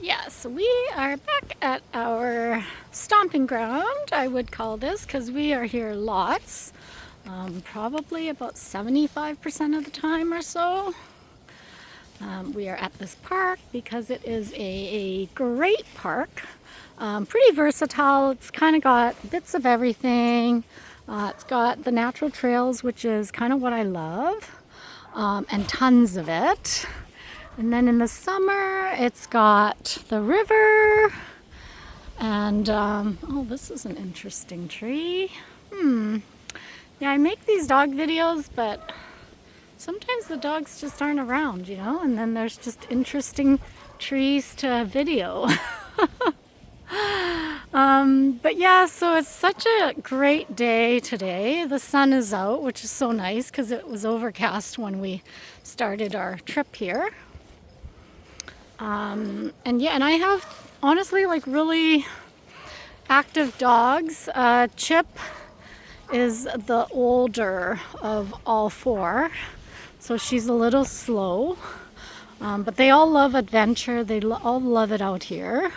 Yes, we are back at our stomping ground, I would call this, because we are here lots, probably about 75% of the time or so. We are at this park because it is a great park, pretty versatile. It's kind of got bits of everything. It's got the natural trails, which is kind of what I love, and tons of it. And then in the summer, it's got the river, and oh, this is an interesting tree. Yeah, I make these dog videos, but sometimes the dogs just aren't around, and then there's just interesting trees to video. But yeah, so it's such a great day today. The sun is out, which is so nice because it was overcast when we started our trip here. And yeah, and I have honestly really active dogs. Chip is the older of all four, so she's a little slow, but they all love adventure. They all love it out here.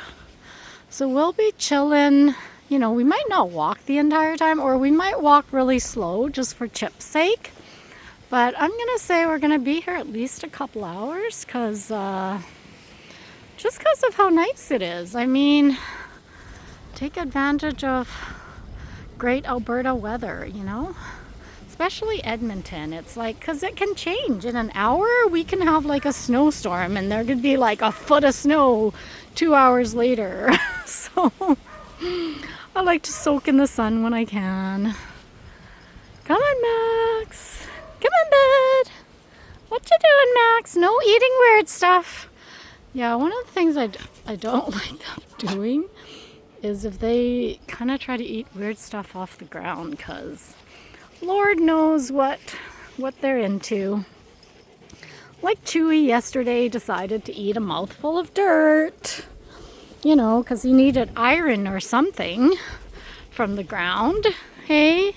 So we'll be chilling. We might not walk the entire time, or we might walk really slow just for Chip's sake. But I'm gonna say we're gonna be here at least a couple hours just because of how nice it is. I mean, take advantage of great Alberta weather, especially Edmonton. It's like, because it can change. In an hour, we can have like a snowstorm and there could be like a foot of snow 2 hours later. So I like to soak in the sun when I can. Come on, Max. Come on, bud. What you doing, Max? No eating weird stuff. Yeah, one of the things I don't like them doing is if they kind of try to eat weird stuff off the ground, because Lord knows what they're into. Like Chewy yesterday decided to eat a mouthful of dirt, because he needed iron or something from the ground. Hey,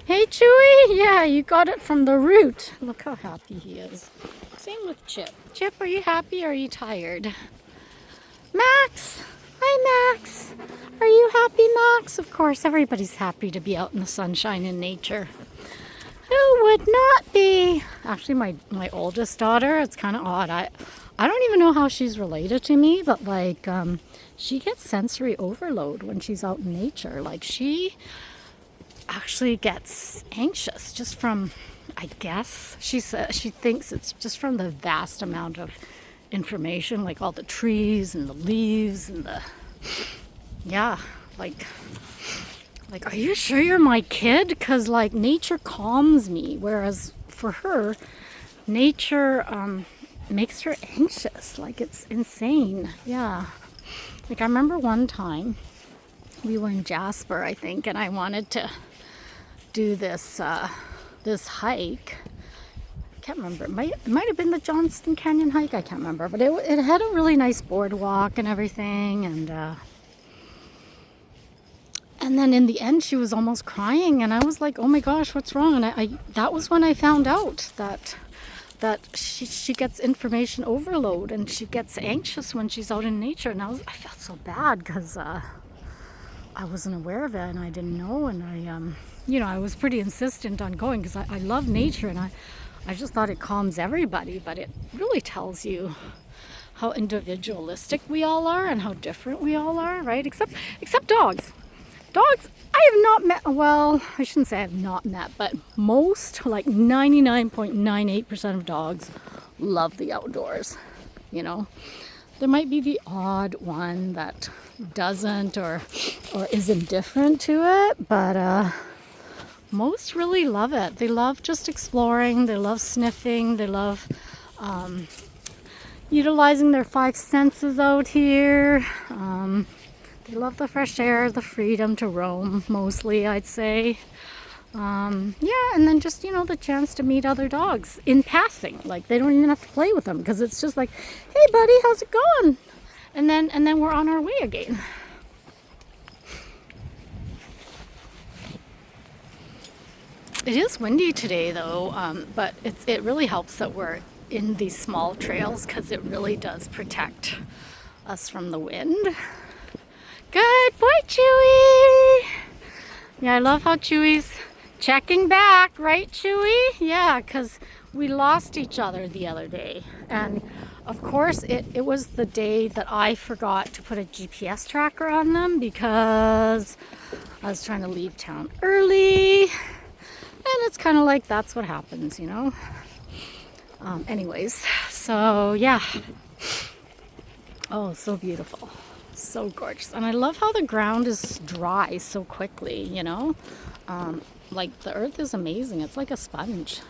Chewy, yeah, you got it from the root. Look how happy he is. Same with Chip. Chip, are you happy or are you tired? Max! Hi, Max! Are you happy, Max? Of course, everybody's happy to be out in the sunshine in nature. Who would not be? Actually, my oldest daughter, it's kind of odd. I don't even know how she's related to me, but she gets sensory overload when she's out in nature. Like, she actually gets anxious just from, I guess she thinks it's just from the vast amount of information, like all the trees and the leaves and are you sure you're my kid? Because nature calms me, whereas for her, nature makes her anxious. It's insane. Yeah. I remember one time we were in Jasper, I think, and I wanted to do this hike. I can't remember. It might have been the Johnston Canyon hike. I can't remember, but it had a really nice boardwalk and everything, and then in the end she was almost crying, and I was like, oh my gosh, what's wrong? And I that was when I found out that she gets information overload and she gets anxious when she's out in nature, and I felt so bad because I wasn't aware of it and I didn't know, and I was pretty insistent on going because I love nature, and I just thought it calms everybody, but it really tells you how individualistic we all are and how different we all are, right? Except dogs. Dogs, I have not met, well, I shouldn't say I have not met, but most, 99.98% of dogs love the outdoors, There might be the odd one that doesn't or is indifferent to it, but most really love it. They love just exploring, they love sniffing, they love utilizing their five senses out here. They love the fresh air, the freedom to roam, mostly, I'd say. Yeah, and then just, the chance to meet other dogs in passing. They don't even have to play with them because it's just like, hey, buddy, how's it going? And then we're on our way again. It is windy today, though, but it really helps that we're in these small trails because it really does protect us from the wind. Good boy, Chewy. Yeah, I love how Chewy's checking back, right, Chewy? Yeah, because we lost each other the other day. And of course, it was the day that I forgot to put a GPS tracker on them because I was trying to leave town early. And it's kind of like that's what happens, you know? Anyways, so yeah. Oh, so beautiful. So gorgeous. And I love how the ground is dry so quickly, you know? Like the earth is amazing. It's like a sponge.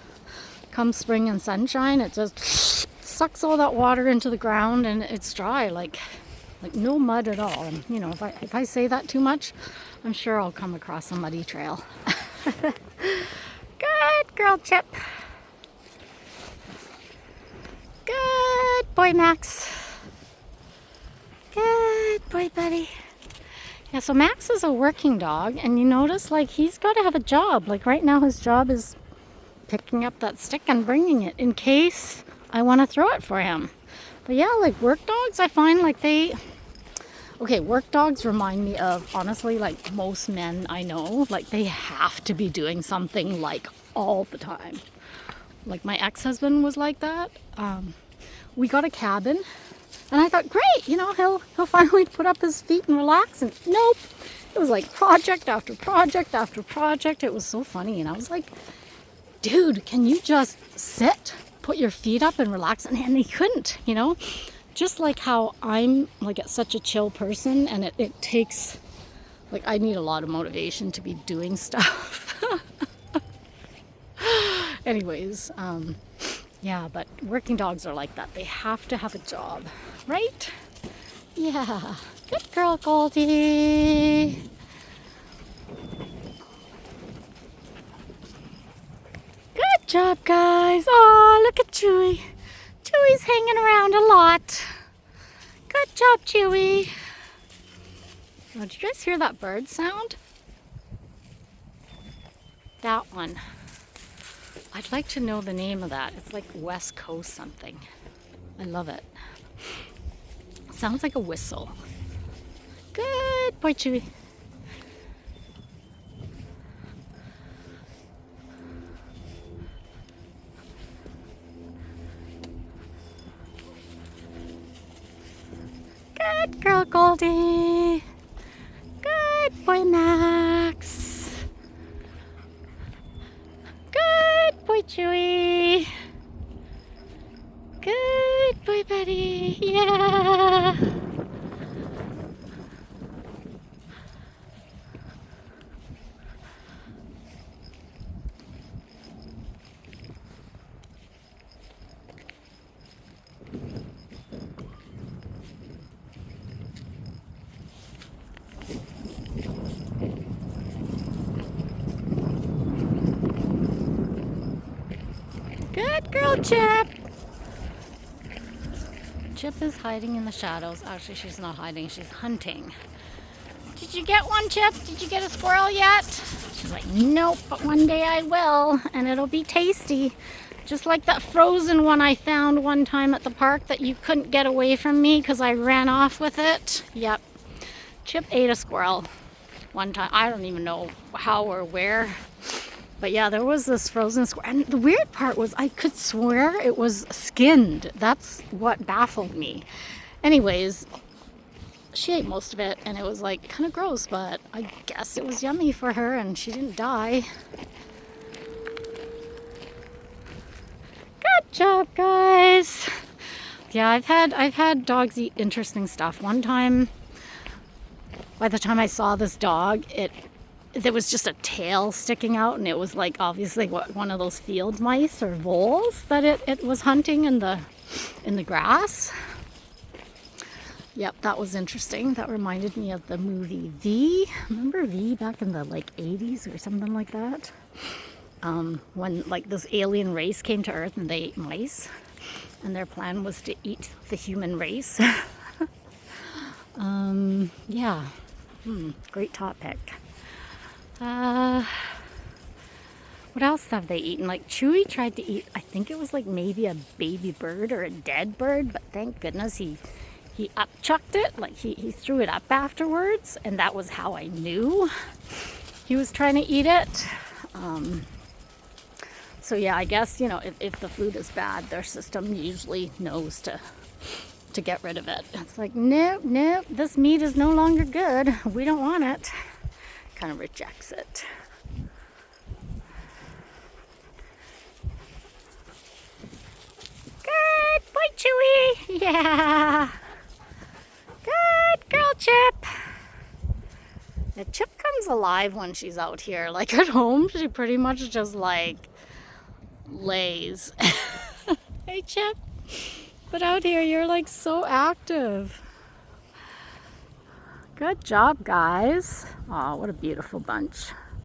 Come spring and sunshine, it just sucks all that water into the ground and it's dry, like no mud at all. And you know, if I say that too much, I'm sure I'll come across a muddy trail. Good girl, Chip. Good boy, Max. Good boy, buddy. Yeah, so Max is a working dog, and you notice, like, he's got to have a job. Like, right now his job is picking up that stick and bringing it in case I want to throw it for him. But yeah, like, work dogs, I find, like, work dogs remind me of, honestly, like, most men I know. Like, they have to be doing something, like, all the time. Like, my ex-husband was like that. We got a cabin. And I thought, great, you know, he'll finally put up his feet and relax. And nope, it was like project after project after project. It was so funny. And I was like, dude, can you just sit, put your feet up and relax? And he couldn't, you know, just like how I'm like such a chill person. And it takes, like, I need a lot of motivation to be doing stuff. Anyways, yeah, but working dogs are like that. They have to have a job, right? Yeah. Good girl, Goldy. Good job, guys. Oh, look at Chewy. Chewy's hanging around a lot. Good job, Chewy. Oh, did you guys hear that bird sound? That one. I'd like to know the name of that. It's like West Coast something. I love it. Sounds like a whistle. Good boy, Chewy. Good girl, Goldie. Good boy, Max. Good boy, Chewy. Good boy, buddy. Yeah. Good girl, Chip. Chip is hiding in the shadows. Actually, she's not hiding. She's hunting. Did you get one, Chip? Did you get a squirrel yet? She's like, nope, but one day I will, and it'll be tasty. Just like that frozen one I found one time at the park that you couldn't get away from me because I ran off with it. Yep. Chip ate a squirrel one time. I don't even know how or where. But yeah, there was this frozen squirrel. And the weird part was I could swear it was skinned. That's what baffled me. Anyways, she ate most of it and it was like kind of gross, but I guess it was yummy for her and she didn't die. Good job, guys. Yeah, I've had dogs eat interesting stuff. One time, by the time I saw this dog, there was just a tail sticking out, and it was like obviously one of those field mice or voles that it was hunting in the grass. Yep, that was interesting. That reminded me of the movie V. Remember V back in the like 80s or something like that? When like this alien race came to Earth and they ate mice, and their plan was to eat the human race. Yeah, great topic. What else have they eaten? Like Chewy tried to eat, I think it was like maybe a baby bird or a dead bird, but thank goodness he he upchucked it, like he threw it up afterwards, and that was how I knew he was trying to eat it. So yeah, I guess, you know, if the food is bad, their system usually knows to get rid of it. It's like, nope, nope, this meat is no longer good. We don't want it. Kind of rejects it. Good boy, Chewy. Yeah. Good girl, Chip. The Chip comes alive when she's out here. Like at home, she pretty much just like lays. Hey, Chip. But out here, you're like so active. Good job, guys. Oh, what a beautiful bunch.